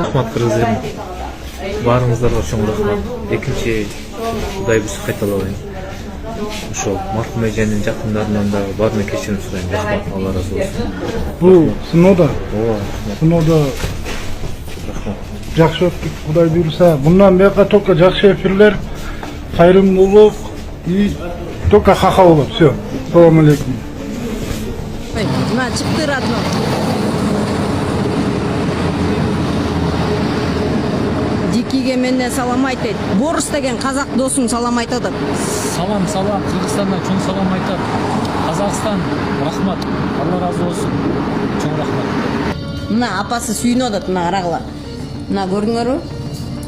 Рахмат кыргыз элим. Баарыңыздарга чоң рахмат. Экинчи кудайбыз кайталабайм. Ошол маркум эженин жакындарынан да баарына кечирим сурайм. Рахмат, Алла разы болсун. Бул сыноодо. Ооба, Сыноодо рахмат. жакшы өттүк, Кудай буйруса. Мындан бияка только жакшы эфирлер, кайрымдуулук и только ха-ха болот. Все. Салам алейкум. На, чыкты родной. Дикиге менен салам айтат. Борус деген казак досуң салам айтат. Салам, Кыргызстандан чоң салам айтат. Казакстан, рахмат. Алла разы болсун. Чоң рахмат. Мына апасы сүйүнүп атат, мына карагыла. Мына көрдүңөрбү?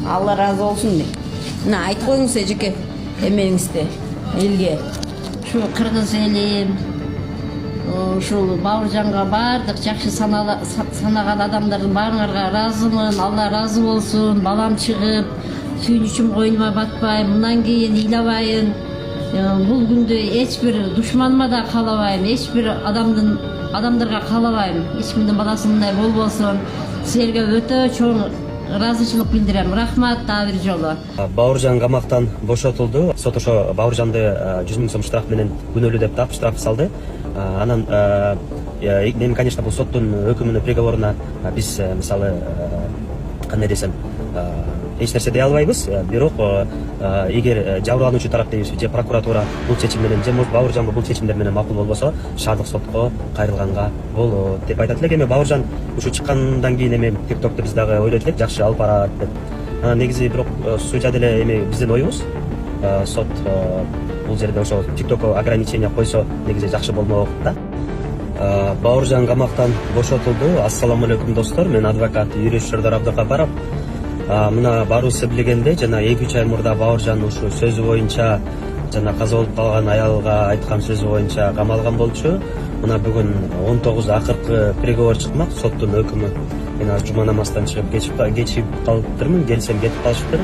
Алла разы болсун дейт. Мына айтып коюңуз эжеке эмеңизди элге. Şu Kırgız elim, şu Baurucan'a bardıq жақсы санаған адамдардың барыңарға разымын, Алла разы болсын, балам шығып, сүйінішім қойныма батпайын, мұнан кейін илабайын. Бұл күнді ешбір дұшманыма да қалабайын, ешбір адамдарға қалабайын, ешкімдің баласындай болбосын. Сіздерге өте чоң разычылык билдирем. Рахмат дагы бир жолу. Бауыржан камактан бошотулду. Сот ошо Бауыржанды 100 000 сом штраф менен күнөөлүү деп таап штраф салды. Анан мен, конечно, бул соттун өкүмүнө, приговоруна биз мисалы кандай десем, эч нерсе дей албайбыз. Бирок эгер жабырлануучу тарап дейбиз же прокуратура бул чечим менен же Бауыржан бул чечимдер менен макул болбосо, шаардык сотко кайрылганга болот деп айтат элек. Эми Бауыржан ушу чыккандан кийин эми ТикТокто биз дагы ойлойт элек, жакшы алып барат деп. Негизи бирок судья деле эми биздин оюбуз, сот бул жерде ошо ТикТокко ограничение койсо негизи жакшы болмок да. Бауыржан камактан бошотулду. Ассаламу алейкум достор, мен адвокат юрист Шордор Абдыкапаров. Мына баарыбыз билгендей, жана 2-3 ай мурда Бауыржан ушу сөзү боюнча жана каза болуп калган аялга айткан сөзү боюнча камалган болчу. Мына бүгүн 19 акыркы приговор чыкмак, соттун өкүмү. Мен азыр жума намаздан чыгып кечип калыптырмын, келсем кетип калышыптыр.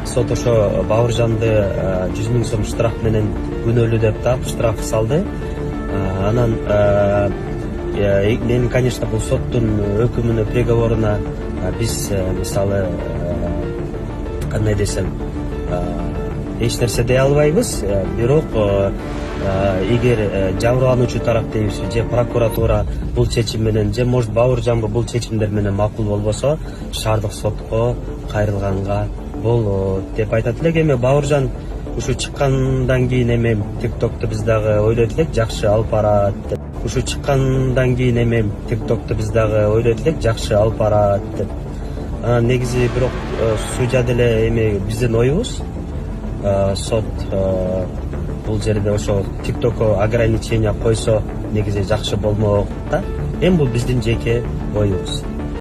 Сот ошо Бауыржанды 100 000 сом штраф менен күнөөлүү деп таап штраф салды. Анан мен, конечно, бул соттун өкүмүнө, приговоруна биз мисалы кандай десем, эч нерсе дей албайбыз. Бирок эгер жабырлануучу тарап дейбиз же прокуратура бул чечим менен же Бауыржан бул чечимдер менен макул болбосо, шаардык сотко кайрылганга болот деп айтат элек. Эми Бауыржан ушу чыккандан кийин эми ТикТокто биз дагы ойлойт элек, жакшы алып барат деп. Ушу чыккандан кийин эми ТикТокто биз дагы ойлойт элек, жакшы алып барат деп. Негизи бирок судья деле эми биздин оюбуз, сот бул жерде ошо ТикТокко ограничение койсо негизи жакшы болмок да. Эми бул биздин жеке оюбуз.